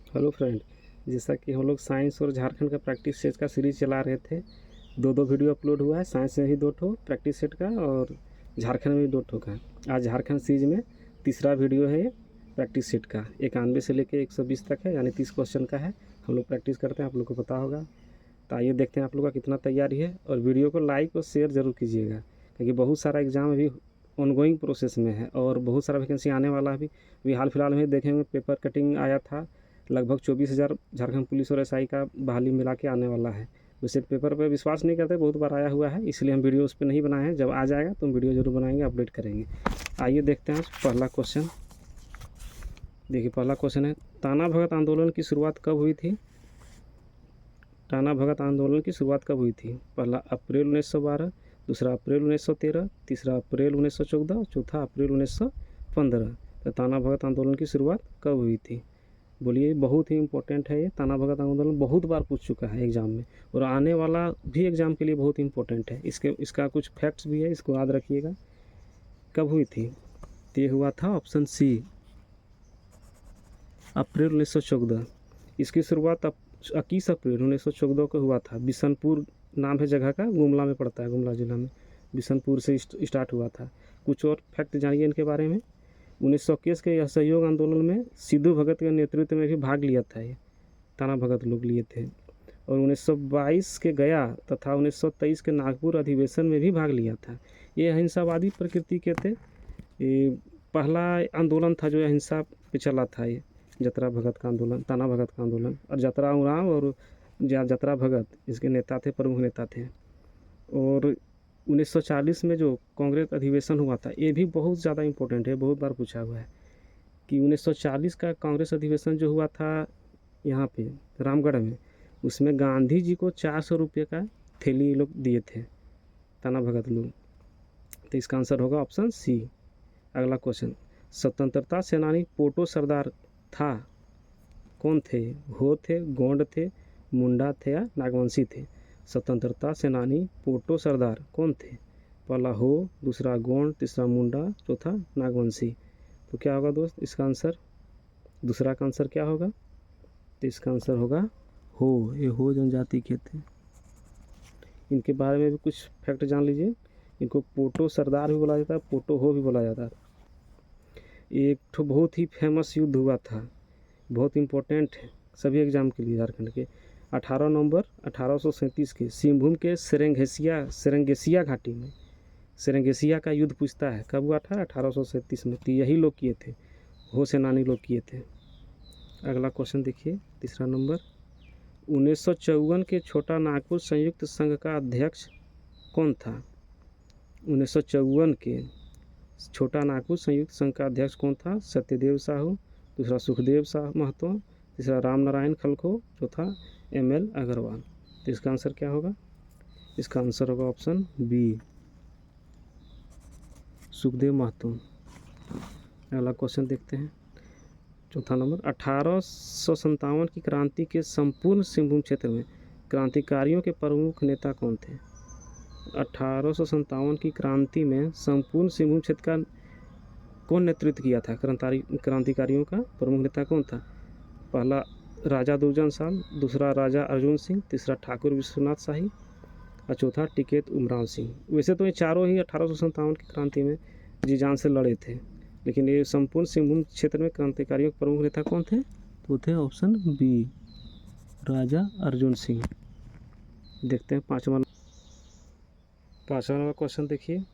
Hello friend, जैसा कि हम लोग साइंस और झारखंड का प्रैक्टिस सेट का सीरीज़ चला रहे थे। दो वीडियो अपलोड हुआ है, साइंस में भी 2 ठो प्रैक्टिस सेट का और झारखंड में भी 2 ठो का। आज झारखंड सीरीज में तीसरा वीडियो है ये प्रैक्टिस सेट का। 91 से लेकर 120 तक है, यानी 30 क्वेश्चन का है। हम लोग प्रैक्टिस करते हैं, आप लोग को पता होगा। तो आइए देखते हैं आप लोग का कितना तैयारी है, और वीडियो को लाइक और शेयर ज़रूर कीजिएगा, क्योंकि बहुत सारा एग्ज़ाम अभी ऑनगोइंग प्रोसेस में है और बहुत सारा वैकेंसी आने वाला है। अभी हाल फिलहाल में देखेंगे पेपर कटिंग आया था, लगभग 24,000 झारखंड पुलिस और एसआई का बहाली मिला के आने वाला है। वैसे पेपर पर विश्वास नहीं करते, बहुत बार आया हुआ है, इसलिए हम वीडियो उस पर नहीं बनाए हैं। जब आ जाएगा तो हम वीडियो ज़रूर बनाएंगे, अपडेट करेंगे। आइए देखते हैं पहला क्वेश्चन। देखिए पहला क्वेश्चन है, ताना भगत आंदोलन की शुरुआत कब हुई थी? ताना भगत आंदोलन की शुरुआत कब हुई थी? पहला अप्रैल 1912, दूसरा अप्रैल 1913, तीसरा अप्रैल 1914, चौथा अप्रैल 1915। तो ताना भगत आंदोलन की शुरुआत कब हुई थी? बोलिए। बहुत ही इंपॉर्टेंट है ये। ताना भगत आंदोलन बहुत बार पूछ चुका है एग्ज़ाम में, और आने वाला भी एग्ज़ाम के लिए बहुत इंपॉर्टेंट है। इसका कुछ फैक्ट्स भी है, इसको याद रखिएगा। कब हुई थी? तो ये हुआ था ऑप्शन सी, अप्रैल 1914। इसकी शुरुआत 21 अप्रैल 1914 को हुआ था। बिशनपुर नाम है जगह का, गुमला में पड़ता है, गुमला जिला में। बिशनपुर से स्टार्ट हुआ था। कुछ और फैक्ट जानिए इनके बारे में। 1921 के असहयोग आंदोलन में सिद्धू भगत के नेतृत्व में भी भाग लिया था, ये ताना भगत लोग लिए थे। और 1922 के गया तथा 1923 के नागपुर अधिवेशन में भी भाग लिया था। ये अहिंसावादी प्रकृति के थे। ये पहला आंदोलन था जो अहिंसा पे चला था। ये जतरा भगत का आंदोलन, ताना भगत का आंदोलन। और जतरा उरांव और जतरा भगत इसके नेता थे, प्रमुख नेता थे। और 1940 में जो कांग्रेस अधिवेशन हुआ था, ये भी बहुत ज़्यादा इम्पोर्टेंट है, बहुत बार पूछा हुआ है कि 1940 का कांग्रेस अधिवेशन जो हुआ था यहाँ पे रामगढ़ में, उसमें गांधी जी को 400 रुपये का थैली लोग दिए थे, ताना भगत लोग। तो इसका आंसर होगा ऑप्शन सी। अगला क्वेश्चन, स्वतंत्रता सेनानी पोटो सरदार था, कौन थे? हो थे, गोंड थे, मुंडा थे या नागवंशी थे? स्वतंत्रता सेनानी पोटो सरदार कौन थे? पहला हो, दूसरा गोंड, तीसरा मुंडा, चौथा नागवंशी। तो क्या होगा दोस्त इसका आंसर? दूसरा का आंसर क्या होगा? तो इसका आंसर होगा हो। ये हो जनजाति के थे। इनके बारे में भी कुछ फैक्ट जान लीजिए। इनको पोटो सरदार भी बोला जाता है, पोटो हो भी बोला जाता है। एक तो बहुत ही फेमस युद्ध हुआ था, बहुत इम्पोर्टेंट है सभी एग्ज़ाम के लिए झारखंड के। 18 नवंबर 1837 के सिंहभूम के सेरेंगेसिया घाटी में, सेरेंगेसिया का युद्ध पूछता है कब हुआ था? 1837 में। तो यही लोग किए थे, हो सेनानी लोग किए थे। अगला क्वेश्चन देखिए, तीसरा नंबर। 1954 के छोटा नागपुर संयुक्त संघ का अध्यक्ष कौन था? 1954 के छोटा नागपुर संयुक्त संघ का अध्यक्ष कौन था? सत्यदेव साहू, दूसरा सुखदेव शाह महतो, तीसरा राम नारायण खलखो, चौथा ML अग्रवाल। तो इसका आंसर क्या होगा? इसका आंसर होगा ऑप्शन बी, सुखदेव महतो। अगला क्वेश्चन देखते हैं, चौथा नंबर। 1857 की क्रांति के संपूर्ण सिंहभूम क्षेत्र में क्रांतिकारियों के प्रमुख नेता कौन थे? 1857 की क्रांति में संपूर्ण सिंहभूम क्षेत्र का कौन नेतृत्व किया था? क्रांतिकारियों का प्रमुख नेता कौन था? पहला राजा दुर्जन साल, दूसरा राजा अर्जुन सिंह, तीसरा ठाकुर विश्वनाथ शाही और चौथा टिकैत उमराव सिंह। वैसे तो ये चारों ही 1857 की क्रांति में जी जान से लड़े थे, लेकिन ये संपूर्ण सिंहभूम क्षेत्र में क्रांतिकारियों के प्रमुख नेता कौन थे? तो थे ऑप्शन बी, राजा अर्जुन सिंह। देखते हैं पाँचवा नंबर क्वेश्चन देखिए।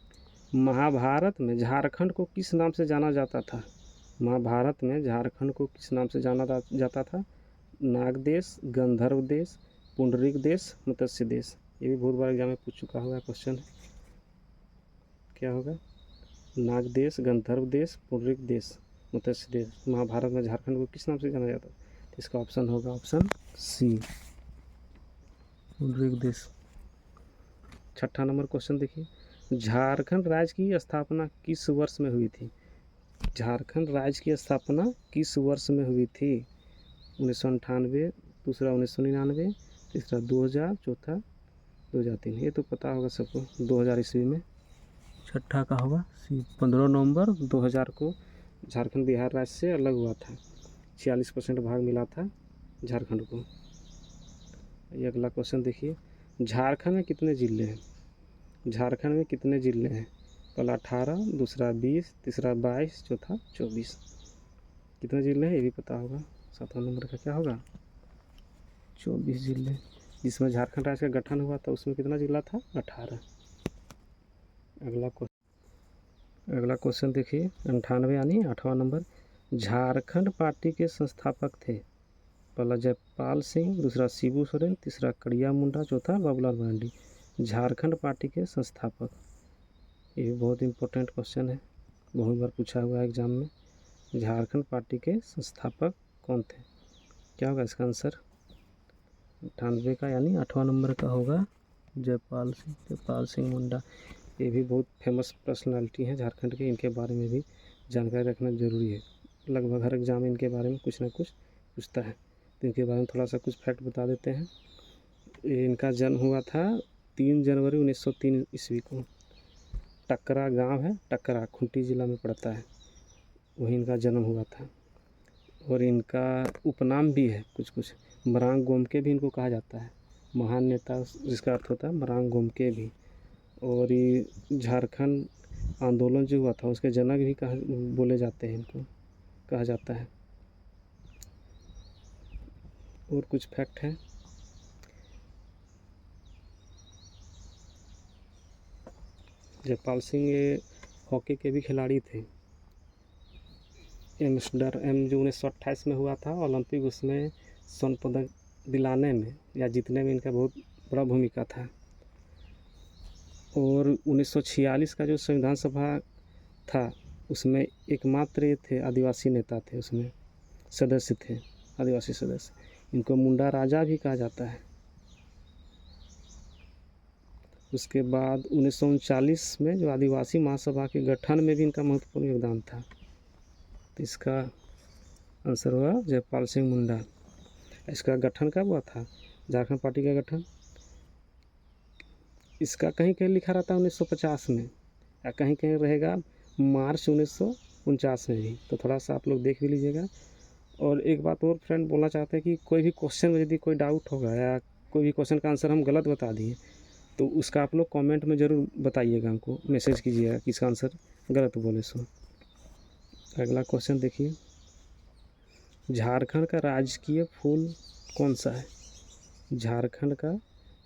महाभारत में झारखंड को किस नाम से जाना जाता था? महाभारत में झारखंड को किस नाम से जाना जाता था? नाग देश, गंधर्व देश, पुंडरीक देश, मत्स्य देश। ये भी बहुत बार एग्जाम में पूछ चुका हुआ क्वेश्चन है। क्या होगा? नाग देश, गंधर्व देश, पुंडरीक देश, मत्स्य देश। महाभारत में झारखंड को किस नाम से जाना जाता है? तो इसका ऑप्शन होगा ऑप्शन सी, पुंडरीक देश। छठा नंबर क्वेश्चन देखिए, झारखंड राज्य की स्थापना किस वर्ष में हुई थी? झारखंड राज्य की स्थापना किस वर्ष में हुई थी? 1998, दूसरा 1999, तीसरा 2000, चौथा 2003। ये तो पता होगा सबको, 2000 ईस्वी में। छठा का होगा सी, 15 नवंबर 2000 को झारखंड बिहार राज्य से अलग हुआ था। 46% भाग मिला था झारखंड को। ये अगला क्वेश्चन देखिए, झारखंड में कितने ज़िले हैं? झारखंड में कितने ज़िले हैं? पहला 18, दूसरा 20, तीसरा 22, चौथा 24। कितने ज़िले हैं ये भी पता होगा। 7वां नंबर का क्या होगा? 24 ज़िले। जिसमें झारखंड राज्य का गठन हुआ था उसमें कितना ज़िला था? 18। अगला क्वेश्चन देखिए, 98 यानी 8वां नंबर, झारखंड पार्टी के संस्थापक थे। पहला जयपाल सिंह, दूसरा शिबू सोरेन, तीसरा कड़िया मुंडा, चौथा बाबूलाल मरांडी। झारखंड पार्टी के संस्थापक, ये भी बहुत इंपॉर्टेंट क्वेश्चन है, बहुत बार पूछा हुआ है एग्जाम में। झारखंड पार्टी के संस्थापक कौन थे? क्या होगा इसका आंसर? 98 का यानी 8वां नंबर का होगा जयपाल सिंह मुंडा। ये भी बहुत फेमस पर्सनालिटी हैं झारखंड के, इनके बारे में भी जानकारी रखना ज़रूरी है। लगभग हर एग्जाम इनके बारे में कुछ ना कुछ पूछता है, तो इनके बारे में थोड़ा सा कुछ फैक्ट बता देते हैं। इनका जन्म हुआ था 3 जनवरी 1903 ईस्वी को। टकरा गांव है, टकरा खूंटी ज़िला में पड़ता है, वहीं इनका जन्म हुआ था। और इनका उपनाम भी है कुछ, मरांग गोमके भी इनको कहा जाता है, महान नेता जिसका अर्थ होता है मरांग गोमके भी। और ये झारखंड आंदोलन जो हुआ था उसके जनक भी बोले जाते हैं, इनको कहा जाता है। और कुछ फैक्ट है, जयपाल सिंह ये हॉकी के भी खिलाड़ी थे। एम्स्टर्डम जो 1928 में हुआ था ओलंपिक, उसमें स्वर्ण पदक दिलाने में या जीतने में इनका बहुत बड़ा भूमिका था। और 1946 का जो संविधान सभा था उसमें एकमात्र ये थे आदिवासी नेता थे, उसमें सदस्य थे आदिवासी सदस्य। इनको मुंडा राजा भी कहा जाता है। उसके बाद 1939 में जो आदिवासी महासभा के गठन में भी इनका महत्वपूर्ण योगदान था। तो इसका आंसर हुआ जयपाल सिंह मुंडा। इसका गठन कब हुआ था झारखंड पार्टी का गठन? इसका कहीं कहीं लिखा रहता है 1950 में, या कहीं कहीं रहेगा मार्च 1949 में भी, तो थोड़ा सा आप लोग देख भी लीजिएगा। और एक बात और फ्रेंड बोलना चाहते हैं कि कोई भी क्वेश्चन में यदि कोई डाउट होगा या कोई भी क्वेश्चन का आंसर हम गलत बता दिए तो उसका आप लोग कमेंट में ज़रूर बताइएगा, हमको मैसेज कीजिएगा कि इसका आंसर गलत बोले सो। अगला क्वेश्चन देखिए, झारखंड का राजकीय फूल कौन सा है? झारखंड का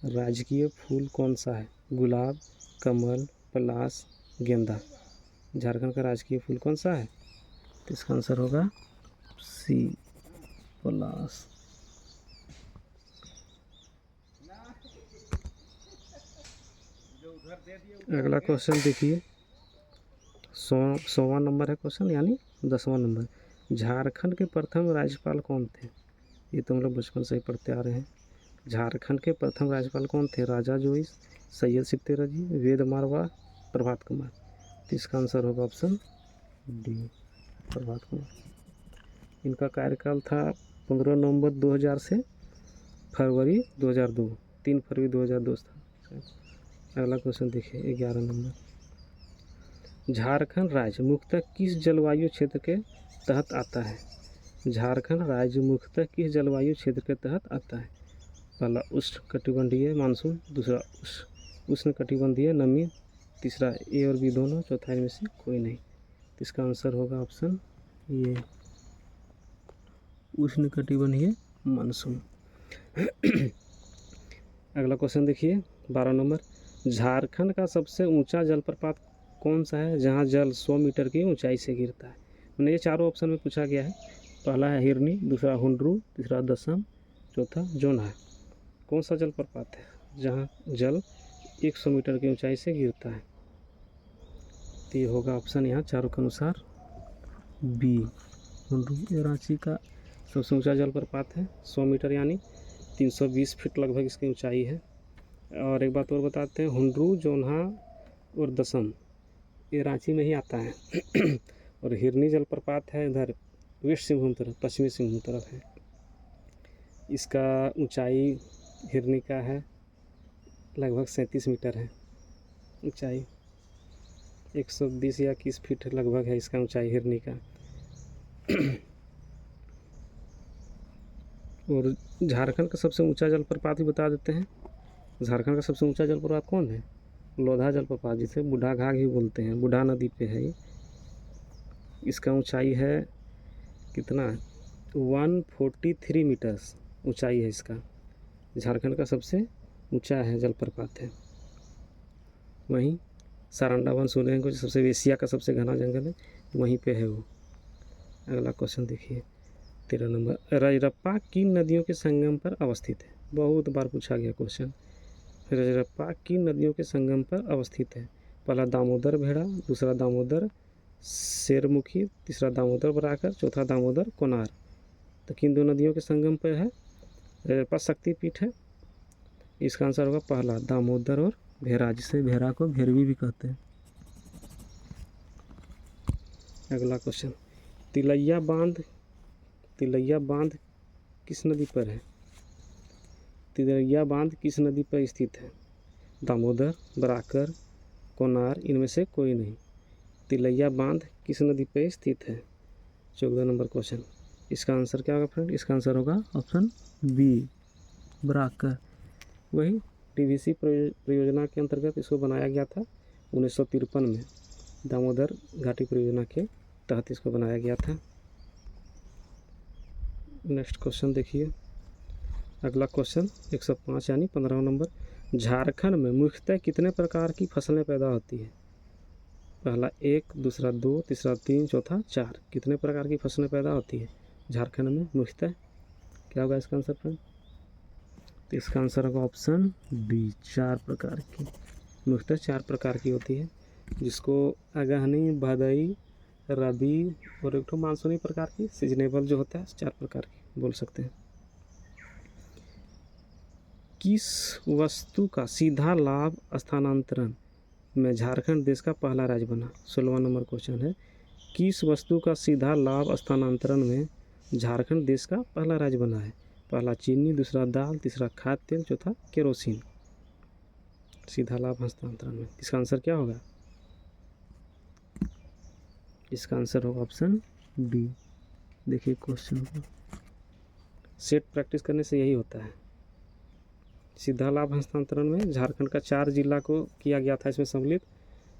राजकीय फूल कौन सा है? गुलाब, कमल, पलाश, गेंदा। झारखंड का राजकीय फूल कौन सा है? तो इसका आंसर होगा सी, पलाश। अगला क्वेश्चन देखिए, 100वां नंबर है क्वेश्चन, यानी 10वां नंबर। झारखंड के प्रथम राज्यपाल कौन थे? ये तो हम लोग बचपन से ही पढ़ते आ रहे हैं। झारखंड के प्रथम राज्यपाल कौन थे? राजा जोइस, सैयद सिप्तेराजी, वेद मारवा, प्रभात कुमार। तो इसका आंसर होगा ऑप्शन डी, प्रभात कुमार। इनका कार्यकाल था 15 नवंबर 2000 से फरवरी 2002, 3 फरवरी 2002 था। अगला क्वेश्चन देखिए, 11 नंबर। झारखंड राज्य मुख्यतः किस जलवायु क्षेत्र के तहत आता है? झारखंड राज्य मुख्यतः किस जलवायु क्षेत्र के तहत आता है? पहला उष्णकटिबंधीय मानसून, दूसरा उष्णकटिबंधीय नमी, तीसरा ए और बी दोनों, चौथा इनमें से कोई नहीं। तो इसका आंसर होगा ऑप्शन ये, उष्णकटिबंधीय मानसून। अगला क्वेश्चन देखिए, 12 नंबर। झारखंड का सबसे ऊंचा जलप्रपात कौन सा है जहां जल 100 मीटर की ऊंचाई से गिरता है? मैंने ये चारों ऑप्शन में पूछा गया है। पहला है हिरनी, दूसरा हुंडरू, तीसरा दसम, चौथा जोन्हा। कौन सा जलप्रपात है जहां जल 100 मीटर की ऊंचाई से गिरता है? तो ये होगा ऑप्शन यहाँ चारों के अनुसार बी, हुंडरू। ये रांची का सबसे ऊंचा जलप्रपात है, 100 मीटर यानी 320 फीट लगभग इसकी ऊंचाई है। और एक बात और बताते हैं, हुंडरू, जोन्हा और दसम ये रांची में ही आता है। और हिरनी जलप्रपात है इधर वेस्ट सिंहभूम तरफ, पश्चिमी सिंहभूम तरफ है। इसका ऊंचाई हिरनी का है लगभग 37 मीटर है ऊंचाई, 120 या 21 फीट लगभग है इसका ऊंचाई हिरनी का। और झारखंड का सबसे ऊंचा जलप्रपात भी बता देते हैं। झारखंड का सबसे ऊंचा जलप्रपात कौन है? लोधा जलप्रपात, जिसे बूढ़ा घाघ भी बोलते हैं, बूढ़ा नदी पे है ये। इसका ऊंचाई है कितना? 143 मीटर्स ऊंचाई है इसका। झारखंड का सबसे ऊंचा है जलप्रपात है। वहीं सारंडा वन सुने हैं, कुछ सबसे एशिया का सबसे घना जंगल है, वहीं पे है वो। अगला क्वेश्चन देखिए 13 नंबर। रजरप्पा किन नदियों के संगम पर अवस्थित है? बहुत बार पूछा गया क्वेश्चन। रजरप्पा किन नदियों के संगम पर अवस्थित है? पहला दामोदर भेड़ा, दूसरा दामोदर शेरमुखी, तीसरा दामोदर बराकर, चौथा दामोदर कोनार। तो किन दो नदियों के संगम पर है? रजरप्पा शक्तिपीठ है। इसका आंसर होगा पहला दामोदर और भेरा, जिसे भेरा को भेरवी भी कहते हैं। अगला क्वेश्चन तिलैया बांध किस नदी पर है? तिलैया बांध किस नदी पर स्थित है? दामोदर, बराकर, कोनार, इनमें से कोई नहीं। तिलैया बांध किस नदी पर स्थित है? 14 नंबर क्वेश्चन। इसका आंसर क्या होगा फ्रेंड? इसका आंसर होगा ऑप्शन बी, बराकर। वही टीवीसी परियोजना के अंतर्गत इसको बनाया गया था 1953 में। दामोदर घाटी परियोजना के तहत इसको बनाया गया था। नेक्स्ट क्वेश्चन देखिए। अगला क्वेश्चन 105 यानी 15 नंबर। झारखंड में मुख्यतः कितने प्रकार की फसलें पैदा होती है? पहला 1, दूसरा 2, तीसरा 3, चौथा 4। कितने प्रकार की फसलें पैदा होती है झारखंड में मुख्यतः? क्या होगा इसका आंसर फ्रेंड? तो इसका आंसर होगा ऑप्शन डी, 4 प्रकार की। मुख्यतः 4 प्रकार की होती है, जिसको अगहनी, भदई, रबी और एक तो मानसूनी प्रकार की, सीजनेबल जो होता है 4 प्रकार की बोल सकते हैं। किस वस्तु का सीधा लाभ स्थानांतरण में झारखंड देश का पहला राज्य बना? 16वां नंबर क्वेश्चन है। किस वस्तु का सीधा लाभ स्थानांतरण में झारखंड देश का पहला राज्य बना है? पहला चीनी, दूसरा दाल, तीसरा खाद्य तेल, चौथा केरोसिन। सीधा लाभ हस्तांतरण में इसका आंसर क्या होगा? इसका आंसर होगा ऑप्शन डी। देखिए क्वेश्चन को सेट प्रैक्टिस करने से यही होता है। सीधा लाभ हस्तांतरण में झारखंड का 4 जिला को किया गया था इसमें सम्मिलित।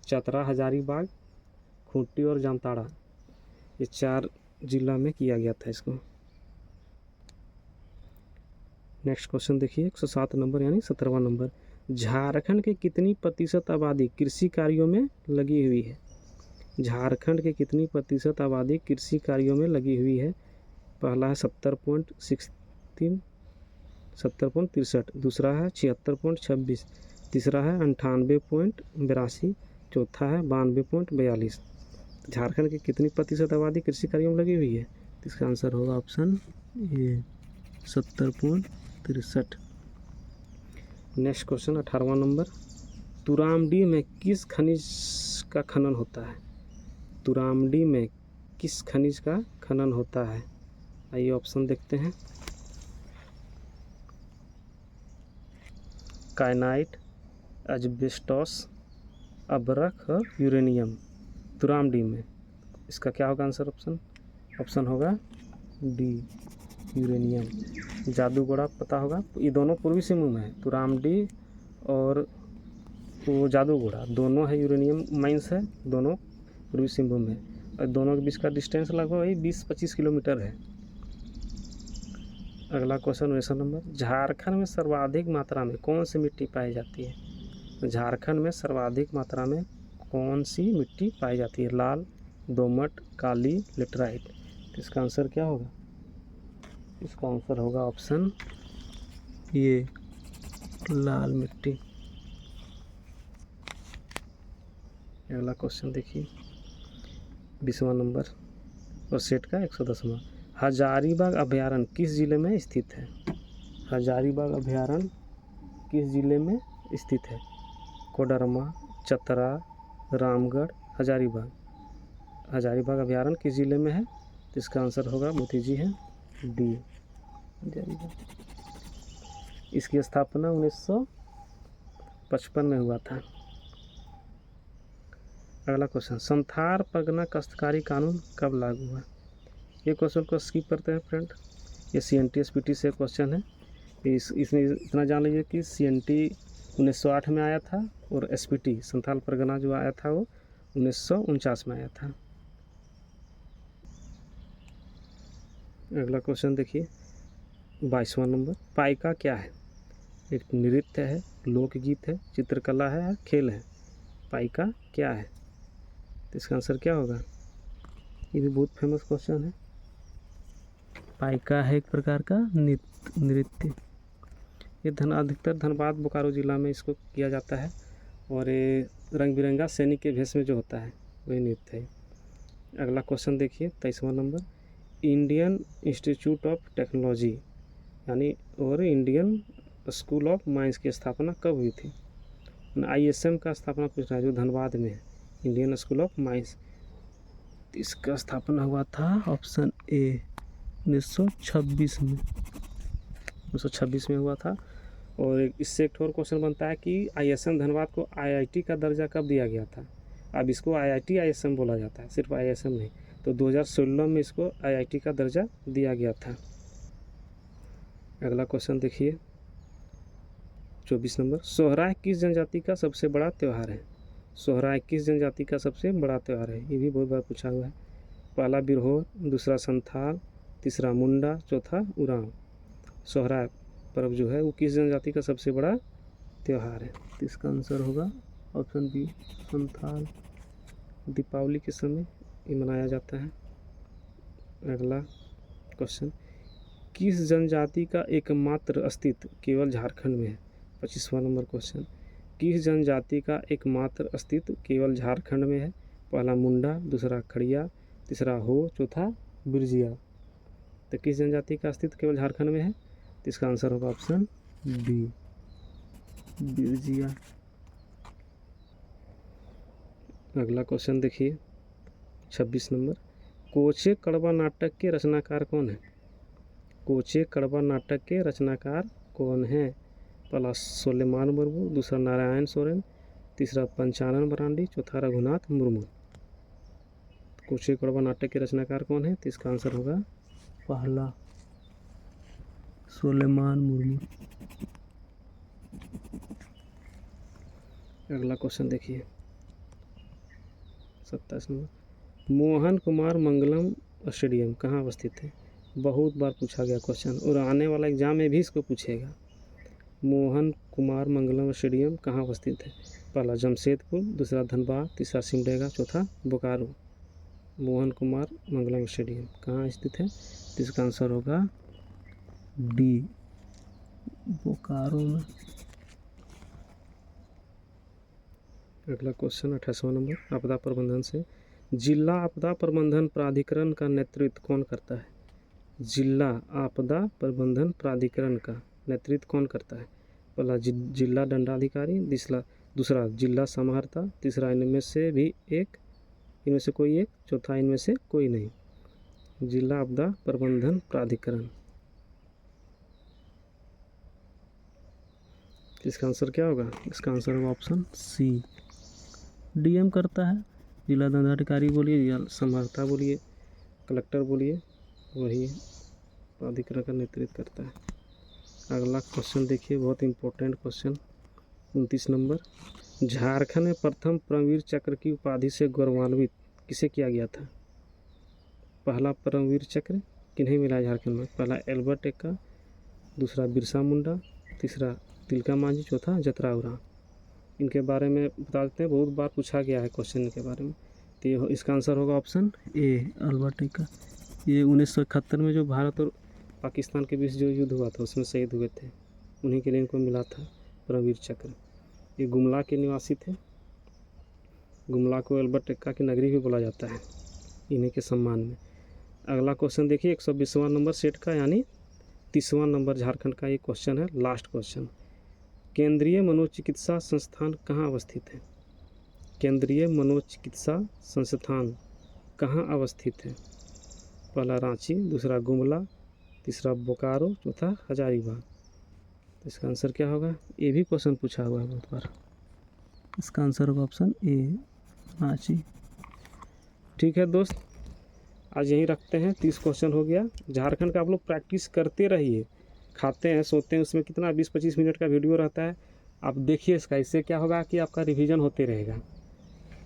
चतरा, हजारीबाग, खूंटी और जामताड़ा, ये 4 जिला में किया गया था इसको। नेक्स्ट क्वेश्चन देखिए 107 नंबर यानी 17वां नंबर। झारखंड के कितनी प्रतिशत आबादी कृषि कार्यों में लगी हुई है? झारखंड के कितनी प्रतिशत आबादी कृषि कार्यों में लगी हुई है? पहला है 70.63, दूसरा है 76.26, तीसरा है 98.82, चौथा है 92.42। झारखंड की कितनी प्रतिशत आबादी कृषि कार्यों में लगी हुई है? इसका आंसर होगा ऑप्शन ए, 70.63। नेक्स्ट क्वेश्चन 18वां नंबर। तुरामडी में किस खनिज का खनन होता है? तुरामडी में किस खनिज का खनन होता है? आइए ऑप्शन देखते हैं। काइनाइट, एस्बेस्टॉस, अबरख और यूरेनियम। तुरामडी में इसका क्या होगा आंसर? ऑप्शन होगा डी, यूरेनियम। जादूगोड़ा पता होगा, ये दोनों पूर्वी सिंहभूम में है। तुरामडी और वो जादूगोड़ा दोनों है यूरेनियम माइंस है, दोनों पूर्वी सिंहभूम में। और दोनों के बीच का डिस्टेंस लगभग वही 20-25 किलोमीटर है। अगला क्वेश्चन 19 नंबर। झारखंड में सर्वाधिक मात्रा में कौन सी मिट्टी पाई जाती है? झारखंड में सर्वाधिक मात्रा में कौन सी मिट्टी पाई जाती है? लाल, दोमट, काली, लेटराइट। तो इसका आंसर क्या होगा? इसका आंसर होगा ऑप्शन ये, लाल मिट्टी। अगला क्वेश्चन देखिए 20वां नंबर और सेट का 110वां। हजारीबाग अभयारण्य किस जिले में स्थित है? हजारीबाग अभयारण्य किस जिले में स्थित है? कोडरमा, चतरा, रामगढ़, हजारीबाग। हजारीबाग अभयारण्य किस जिले में है? तो इसका आंसर होगा मोती जी है डी, हजारीबाग। इसकी स्थापना 1955 में हुआ था। अगला क्वेश्चन। संथाल परगना काश्तकारी कानून कब लागू हुआ? ये क्वेश्चन को स्किप करते हैं फ्रेंड। ये CNT SPT से क्वेश्चन है। इसमें इतना जान लीजिए कि CNT 1908 में आया था और SPT संथाल परगना जो आया था वो 1949 में आया था। अगला क्वेश्चन देखिए 22वां नंबर, पाइका क्या है? एक नृत्य है, लोकगीत है, चित्रकला है या खेल है? पाइका क्या है? तो इसका आंसर क्या होगा? ये भी बहुत फेमस क्वेश्चन है। पाइका है एक प्रकार का नृत्य। ये अधिकतर धनबाद बोकारो जिला में इसको किया जाता है और ये रंग बिरंगा सैनिक के भेष में जो होता है वही नृत्य है। अगला क्वेश्चन देखिए 23वां नंबर, इंडियन इंस्टीट्यूट ऑफ टेक्नोलॉजी यानी और इंडियन स्कूल ऑफ माइंस की स्थापना कब हुई थी? ISM का स्थापना पूछ रहा है जो धनबाद में है, इंडियन स्कूल ऑफ माइंस। इसका स्थापना हुआ था ऑप्शन ए 1926 में, 1926 में हुआ था। और इससे एक और क्वेश्चन बनता है कि ISM धनबाद को IIT का दर्जा कब दिया गया था? अब इसको IIT ISM बोला जाता है, सिर्फ ISM नहीं। तो 2016 में इसको IIT का दर्जा दिया गया था। अगला क्वेश्चन देखिए 24 नंबर, सोहराय किस जनजाति का सबसे बड़ा त्यौहार है? सोहराय किस जनजाति का सबसे बड़ा त्यौहार है? ये भी बहुत बार पूछा हुआ है। पहला बिरहोर, दूसरा संथाल, तीसरा मुंडा, चौथा उरांव। सोहराय पर्व जो है वो किस जनजाति का सबसे बड़ा त्यौहार है? तो इसका आंसर होगा ऑप्शन बी संथाल। दीपावली के समय ये मनाया जाता है। अगला क्वेश्चन, किस जनजाति का एकमात्र अस्तित्व केवल झारखंड में है? 25वां नंबर क्वेश्चन, किस जनजाति का एकमात्र अस्तित्व केवल झारखंड में है? पहला मुंडा, दूसरा खड़िया, तीसरा हो, चौथा बिरजिया। तो किस जनजाति का अस्तित्व केवल झारखंड में है? तो इसका आंसर होगा ऑप्शन बी बिरजिया। अगला क्वेश्चन देखिए 26 नंबर, कोचे कड़वा नाटक के रचनाकार कौन है? कोचे कड़वा नाटक के रचनाकार कौन है? पहला सोलेमान मुर्मू, दूसरा नारायण सोरेन, तीसरा पंचानन मरांडी, चौथा रघुनाथ मुर्मू। कोचे कड़वा नाटक के रचनाकार कौन है? तो इसका आंसर होगा पहला सोलेमान मुर्मू। अगला क्वेश्चन देखिए 27 नंबर, मोहन कुमार मंगलम स्टेडियम कहाँ अवस्थित है? बहुत बार पूछा गया क्वेश्चन और आने वाला एग्जाम में भी इसको पूछेगा। मोहन कुमार मंगलम स्टेडियम कहाँ अवस्थित है? पहला जमशेदपुर, दूसरा धनबाद, तीसरा सिमडेगा, चौथा बोकारो। मोहन कुमार मंगलम स्टेडियम कहाँ स्थित है? तो इसका आंसर होगा डी बोकारो में। अगला क्वेश्चन 28वां नंबर, आपदा प्रबंधन से, जिला आपदा प्रबंधन प्राधिकरण का नेतृत्व कौन करता है? जिला आपदा प्रबंधन प्राधिकरण का नेतृत्व कौन करता है? पहला जिला दंडाधिकारी, दूसरा जिला समाहर्ता, तीसरा इनमें से कोई एक, चौथा इनमें से कोई नहीं। जिला आपदा प्रबंधन प्राधिकरण, इसका आंसर क्या होगा? इसका आंसर होगा ऑप्शन सी DM करता है। जिला दंडाधिकारी बोलिए या समाहर्ता बोलिए, कलेक्टर बोलिए, वही प्राधिकरण का नेतृत्व करता है। अगला क्वेश्चन देखिए, बहुत इंपॉर्टेंट क्वेश्चन 29 नंबर, झारखंड में प्रथम परमवीर चक्र की उपाधि से गौरवान्वित किसे किया गया था? पहला परमवीर चक्र किन्हें मिला झारखंड में? पहला एल्बर्ट एक्का, दूसरा बिरसा मुंडा, तीसरा तिलका मांझी, चौथा जतरा उरांव। इनके बारे में बता देते हैं, बहुत बार पूछा गया है क्वेश्चन के बारे में। तो इसका आंसर होगा ऑप्शन ए एल्बर्ट एक्का। ये 1971 में जो भारत और पाकिस्तान के बीच जो युद्ध हुआ था उसमें शहीद हुए थे, उन्हीं के लिए इनको मिला था परमवीर चक्र। ये गुमला के निवासी थे। गुमला को एल्बर्ट एक्का की नगरी भी बोला जाता है इन्हीं के सम्मान में। अगला क्वेश्चन देखिए 120वां नंबर सेट का, यानी 30वां नंबर झारखंड का ये क्वेश्चन है, लास्ट क्वेश्चन। केंद्रीय मनोचिकित्सा संस्थान कहाँ अवस्थित है? केंद्रीय मनोचिकित्सा संस्थान कहाँ अवस्थित है? पहला रांची, दूसरा गुमला, तीसरा बोकारो, चौथा हजारीबाग। तो इसका आंसर क्या होगा? ये भी क्वेश्चन पूछा हुआ है बहुत बार। इसका आंसर होगा ऑप्शन ए रांची। ठीक है दोस्त, आज यहीं रखते हैं। 30 क्वेश्चन हो गया। झारखंड का आप लोग प्रैक्टिस करते रहिए। खाते हैं सोते हैं उसमें कितना 20-25 मिनट का वीडियो रहता है, आप देखिए इसका। इससे क्या होगा कि आपका रिवीजन होते रहेगा।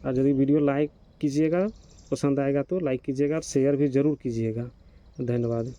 और यदि वीडियो लाइक कीजिएगा, पसंद आएगा तो लाइक कीजिएगा, शेयर भी ज़रूर कीजिएगा। धन्यवाद।